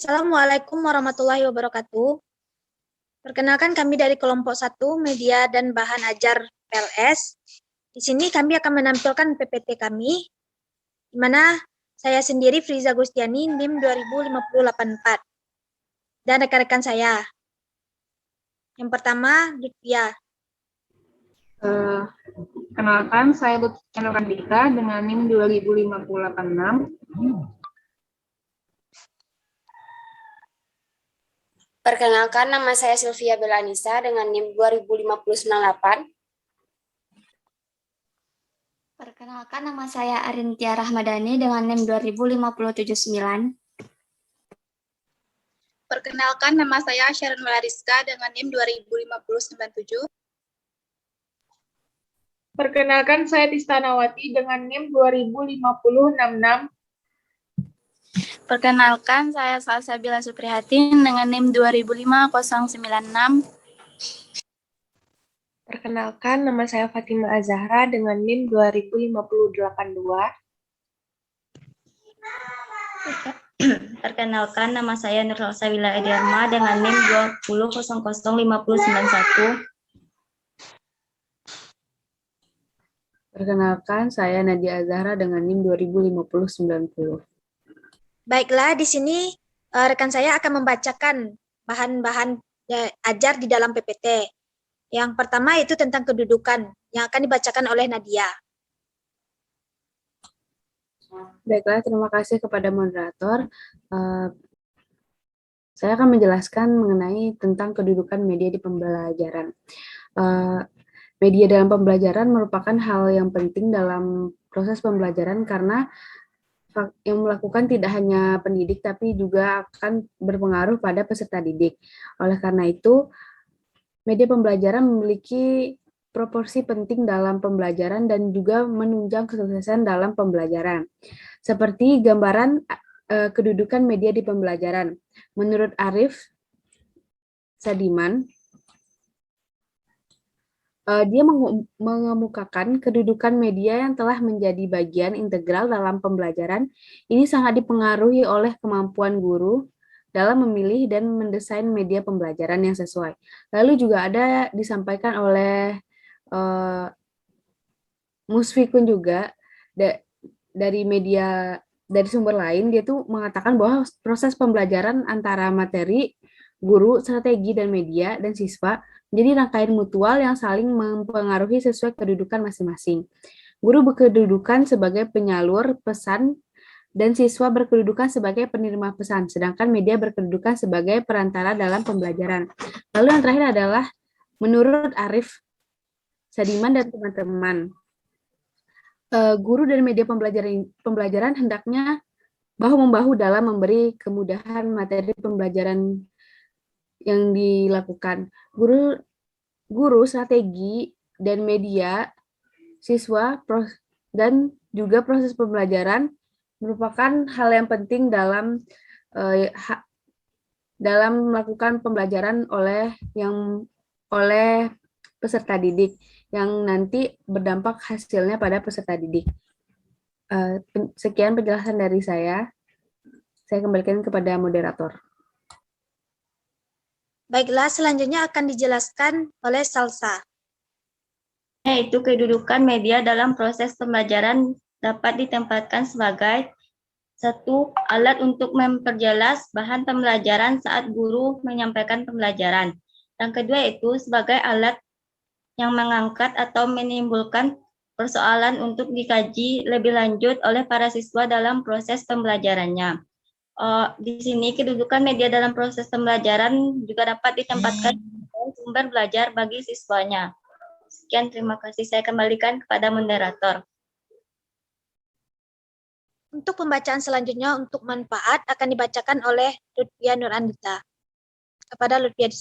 Assalamualaikum warahmatullahi wabarakatuh. Perkenalkan kami dari kelompok 1 Media dan Bahan Ajar PLS. Di sini kami akan menampilkan PPT kami, di mana saya sendiri Friza Gustiani, NIM 20584, dan rekan-rekan saya. Yang pertama, Lutfia. Kenalkan, saya Lutfia Nurandika dengan NIM 20586. Perkenalkan, nama saya Sylvia Belanisa dengan NIM 20598. Perkenalkan, nama saya Arintia Rahmadani dengan NIM 20579. Perkenalkan, nama saya Sharon Melariska dengan NIM 20597. Perkenalkan, saya Tista Nawati dengan NIM 20566. Perkenalkan, saya Salsabila Suprihatin dengan NIM 20596. Perkenalkan, nama saya Fatima Azahra dengan NIM 20582. Perkenalkan, nama saya Nur Sabila Ediarma dengan NIM 2000591. Perkenalkan, saya Nadia Azahra dengan NIM 205090. Baiklah, di sini rekan saya akan membacakan bahan-bahan ajar di dalam PPT. Yang pertama itu tentang kedudukan, yang akan dibacakan oleh Nadia. Baiklah, terima kasih kepada moderator. Saya akan menjelaskan mengenai tentang kedudukan media di pembelajaran. Media dalam pembelajaran merupakan hal yang penting dalam proses pembelajaran karena yang melakukan tidak hanya pendidik, tapi juga akan berpengaruh pada peserta didik. Oleh karena itu, media pembelajaran memiliki proporsi penting dalam pembelajaran dan juga menunjang kesuksesan dalam pembelajaran. Seperti gambaran kedudukan media di pembelajaran. Menurut Arif Sadiman, dia mengemukakan kedudukan media yang telah menjadi bagian integral dalam pembelajaran. Ini sangat dipengaruhi oleh kemampuan guru dalam memilih dan mendesain media pembelajaran yang sesuai. Lalu juga ada disampaikan oleh Musfikun juga dari sumber lain, dia tuh mengatakan bahwa proses pembelajaran antara materi, guru, strategi, dan media, dan siswa menjadi rangkaian mutual yang saling mempengaruhi sesuai kedudukan masing-masing. Guru berkedudukan sebagai penyalur pesan dan siswa berkedudukan sebagai penerima pesan, sedangkan media berkedudukan sebagai perantara dalam pembelajaran. Lalu yang terakhir adalah menurut Arif Sadiman dan teman-teman, guru dan media pembelajaran hendaknya bahu-membahu dalam memberi kemudahan materi pembelajaran yang dilakukan. Guru, strategi, dan media, siswa, dan juga proses pembelajaran merupakan hal yang penting dalam melakukan pembelajaran oleh peserta didik, yang nanti berdampak hasilnya pada peserta didik. Sekian penjelasan dari saya. Saya kembalikan kepada moderator. Baiklah, selanjutnya akan dijelaskan oleh Salsa. Yaitu kedudukan media dalam proses pembelajaran dapat ditempatkan sebagai satu, alat untuk memperjelas bahan pembelajaran saat guru menyampaikan pembelajaran. Yang kedua itu sebagai alat yang mengangkat atau menimbulkan persoalan untuk dikaji lebih lanjut oleh para siswa dalam proses pembelajarannya. Di sini kedudukan media dalam proses pembelajaran juga dapat ditempatkan sebagai sumber belajar bagi siswanya. Sekian, terima kasih. Saya kembalikan kepada moderator. Untuk pembacaan selanjutnya untuk manfaat akan dibacakan oleh Lutfia Nurandita. Kepada Lutfia.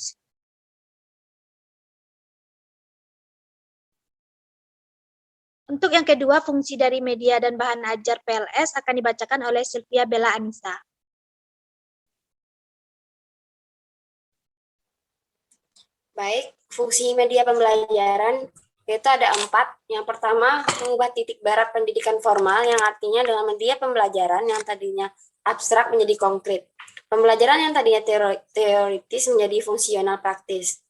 Untuk yang kedua, fungsi dari media dan bahan ajar PLS akan dibacakan oleh Sylvia Bella Anissa. Baik, fungsi media pembelajaran yaitu ada 4. Yang pertama, mengubah titik barat pendidikan formal, yang artinya dalam media pembelajaran yang tadinya abstrak menjadi konkret. Pembelajaran yang tadinya teoritis menjadi fungsional praktis.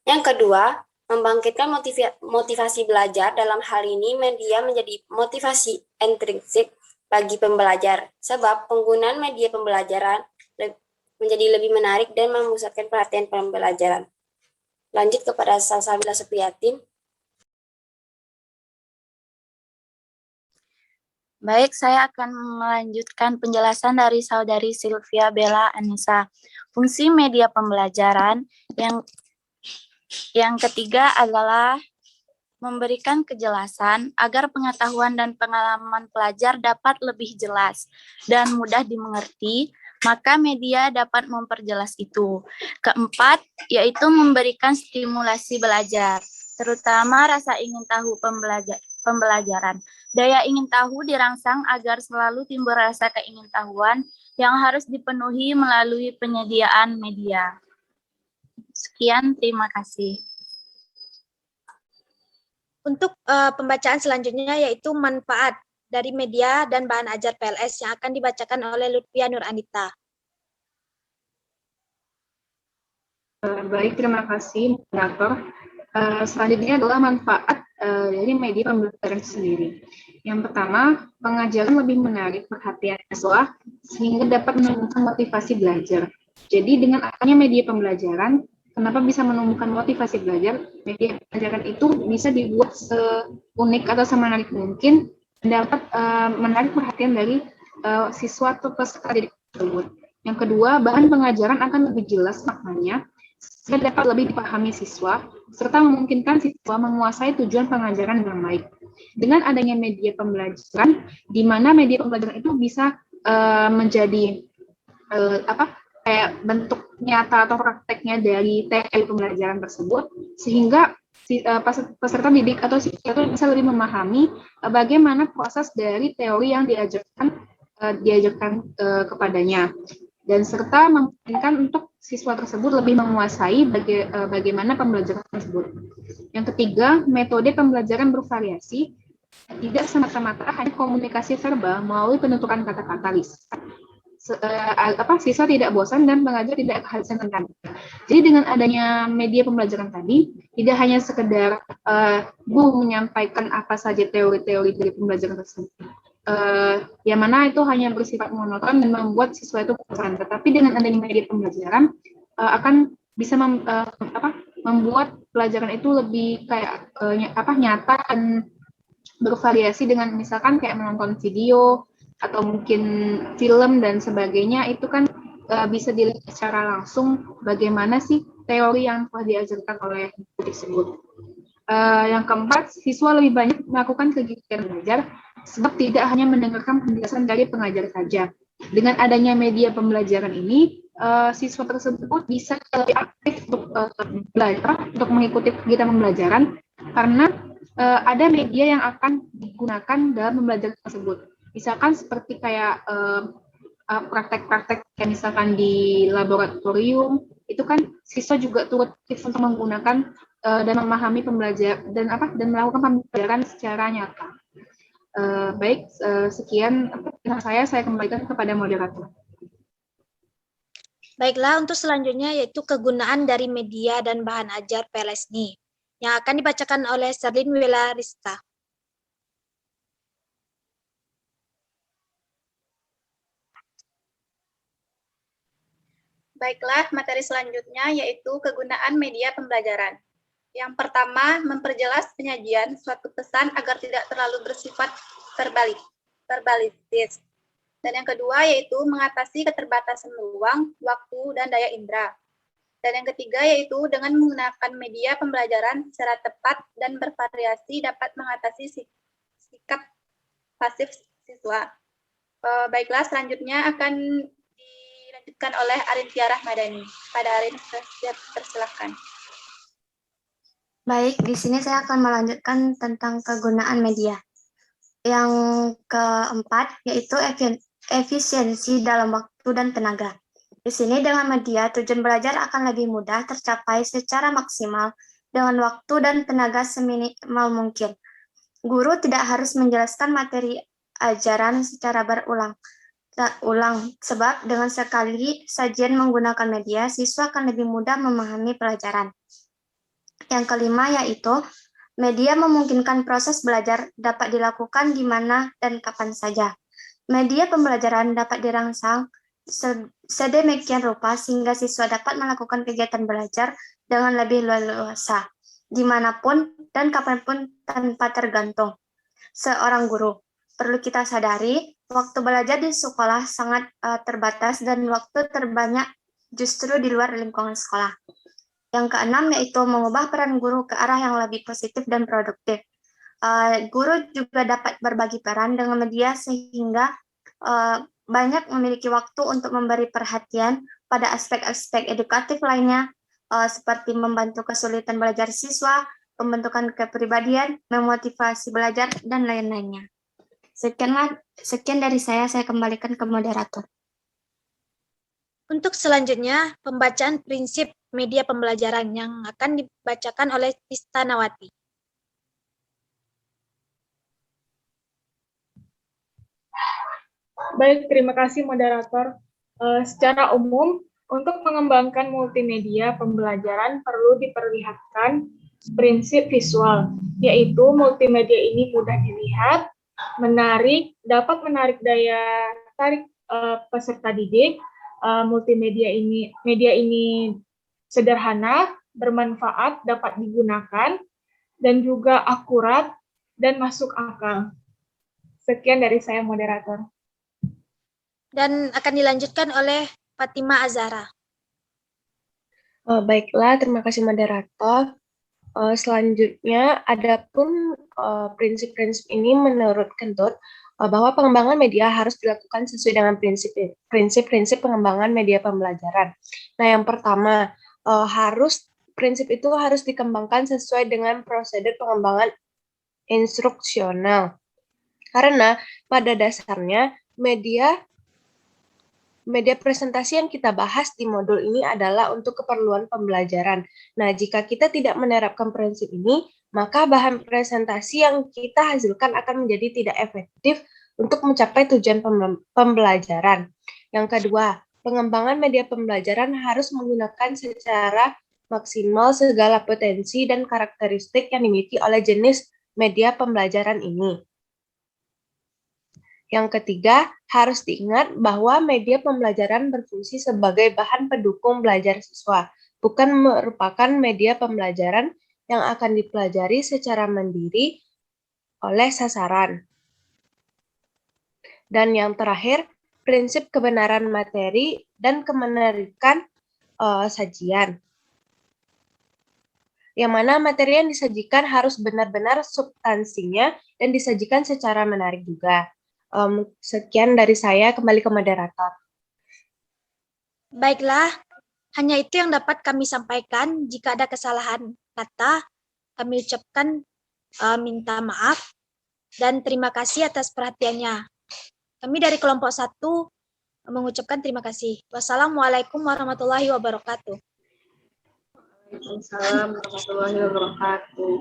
Yang kedua, membangkitkan motivasi belajar. Dalam hal ini, media menjadi motivasi intrinsik bagi pembelajar, sebab penggunaan media pembelajaran menjadi lebih menarik dan memusatkan perhatian pembelajaran. Lanjut kepada Salsabila Supriyatin. Baik, saya akan melanjutkan penjelasan dari Saudari Sylvia Bella Anissa. Fungsi media pembelajaran yang ketiga adalah memberikan kejelasan agar pengetahuan dan pengalaman pelajar dapat lebih jelas dan mudah dimengerti, maka media dapat memperjelas itu. Keempat, yaitu memberikan stimulasi belajar, terutama rasa ingin tahu pembelajaran. Daya ingin tahu dirangsang agar selalu timbul rasa keingintahuan yang harus dipenuhi melalui penyediaan media. Sekian, terima kasih. Untuk pembacaan selanjutnya yaitu manfaat dari media dan bahan ajar PLS yang akan dibacakan oleh Lutfia Nur Anita. Baik, terima kasih, moderator. Selanjutnya adalah manfaat dari media pembelajaran sendiri. Yang pertama, pengajaran lebih menarik perhatian siswa sehingga dapat menumbuhkan motivasi belajar. Jadi dengan adanya media pembelajaran, kenapa bisa menumbuhkan motivasi belajar? Media pembelajaran itu bisa dibuat seunik atau semenarik mungkin dan dapat menarik perhatian dari siswa atau peserta didik tersebut. Yang kedua, bahan pengajaran akan lebih jelas maknanya sehingga dapat lebih dipahami siswa, serta memungkinkan siswa menguasai tujuan pengajaran dengan baik. Dengan adanya media pembelajaran, di mana media pembelajaran itu bisa menjadi kayak bentuk nyata atau prakteknya dari teori pembelajaran tersebut, sehingga peserta didik atau siswa itu bisa lebih memahami bagaimana proses dari teori yang diajarkan kepadanya, dan serta memungkinkan untuk siswa tersebut lebih menguasai bagaimana pembelajaran tersebut. Yang ketiga, metode pembelajaran bervariasi, tidak semata-mata hanya komunikasi verbal melalui penuturan kata-kata lisan. Siswa tidak bosan dan pengajar tidak kehabisan tenaga. Jadi dengan adanya media pembelajaran tadi, tidak hanya sekedar guru menyampaikan apa saja teori-teori dari pembelajaran tersebut, yang mana itu hanya bersifat monoton dan membuat siswa itu bosan. Tetapi dengan adanya media pembelajaran akan bisa membuat pelajaran itu lebih kayak nyata dan bervariasi, dengan misalkan kayak menonton video atau mungkin film dan sebagainya. Itu kan bisa dilihat secara langsung bagaimana sih teori yang telah diajarkan oleh guru tersebut. Yang keempat, siswa lebih banyak melakukan kegiatan belajar sebab tidak hanya mendengarkan penjelasan dari pengajar saja. Dengan adanya media pembelajaran ini, siswa tersebut bisa lebih aktif untuk mengikuti kegiatan pembelajaran karena ada media yang akan digunakan dalam pembelajaran tersebut. Misalkan seperti kayak praktek-praktek kayak misalkan di laboratorium, itu kan siswa juga turut aktif untuk menggunakan dan memahami pembelajaran dan melakukan pembelajaran secara nyata. Baik, sekian saya kembalikan kepada moderator. Baiklah, untuk selanjutnya yaitu kegunaan dari media dan bahan ajar PLS ini yang akan dibacakan oleh Sherlyn Wela Rizka. Baiklah, materi selanjutnya yaitu kegunaan media pembelajaran. Yang pertama, memperjelas penyajian suatu pesan agar tidak terlalu bersifat verbalistis. Dan yang kedua yaitu mengatasi keterbatasan ruang, waktu, dan daya indera. Dan yang ketiga yaitu dengan menggunakan media pembelajaran secara tepat dan bervariasi dapat mengatasi sikap pasif siswa. Baiklah, selanjutnya akan dilanjutkan oleh Arintia Rahmadani. Pada Arin, persilakan. Baik, di sini saya akan melanjutkan tentang kegunaan media. Yang keempat yaitu efisiensi dalam waktu dan tenaga. Di sini dengan media, tujuan belajar akan lebih mudah tercapai secara maksimal dengan waktu dan tenaga seminimal mungkin. Guru tidak harus menjelaskan materi ajaran secara berulang, ulang, sebab dengan sekali sajian menggunakan media, siswa akan lebih mudah memahami pelajaran. Yang kelima yaitu, media memungkinkan proses belajar dapat dilakukan di mana dan kapan saja. Media pembelajaran dapat dirangsang sedemikian rupa sehingga siswa dapat melakukan kegiatan belajar dengan lebih leluasa, dimanapun dan kapanpun tanpa tergantung. Seorang guru, perlu kita sadari, waktu belajar di sekolah sangat terbatas dan waktu terbanyak justru di luar lingkungan sekolah. Yang keenam yaitu mengubah peran guru ke arah yang lebih positif dan produktif. Guru juga dapat berbagi peran dengan media sehingga banyak memiliki waktu untuk memberi perhatian pada aspek-aspek edukatif lainnya, seperti membantu kesulitan belajar siswa, pembentukan kepribadian, memotivasi belajar, dan lain-lainnya. Sekian dari saya kembalikan ke moderator. Untuk selanjutnya, pembacaan prinsip media pembelajaran yang akan dibacakan oleh Tista Nawati. Baik, terima kasih moderator. Secara umum, untuk mengembangkan multimedia pembelajaran perlu diperlihatkan prinsip visual, yaitu multimedia ini mudah dilihat, menarik, dapat menarik daya tarik peserta didik. Media ini sederhana, bermanfaat, dapat digunakan, dan juga akurat dan masuk akal. Sekian dari saya, moderator. Dan akan dilanjutkan oleh Fatima Azahra. Baiklah, terima kasih moderator. Selanjutnya, adapun prinsip-prinsip ini menurut Kentut bahwa pengembangan media harus dilakukan sesuai dengan prinsip-prinsip pengembangan media pembelajaran. Nah, yang pertama, prinsip itu harus dikembangkan sesuai dengan prosedur pengembangan instruksional. Karena pada dasarnya media presentasi yang kita bahas di modul ini adalah untuk keperluan pembelajaran. Nah, jika kita tidak menerapkan prinsip ini, maka bahan presentasi yang kita hasilkan akan menjadi tidak efektif untuk mencapai tujuan pembelajaran. Yang kedua, pengembangan media pembelajaran harus menggunakan secara maksimal segala potensi dan karakteristik yang dimiliki oleh jenis media pembelajaran ini. Yang ketiga, harus diingat bahwa media pembelajaran berfungsi sebagai bahan pendukung belajar siswa, bukan merupakan media pembelajaran yang akan dipelajari secara mandiri oleh sasaran. Dan yang terakhir, prinsip kebenaran materi dan kemenarikan sajian. Yang mana materi yang disajikan harus benar-benar substansinya dan disajikan secara menarik juga. Sekian dari saya, kembali ke moderator. Baiklah, hanya itu yang dapat kami sampaikan. Jika ada kesalahan kata, kami ucapkan minta maaf dan terima kasih atas perhatiannya. Kami dari kelompok 1 mengucapkan terima kasih. Wassalamualaikum warahmatullahi wabarakatuh. Waalaikumsalam warahmatullahi wabarakatuh.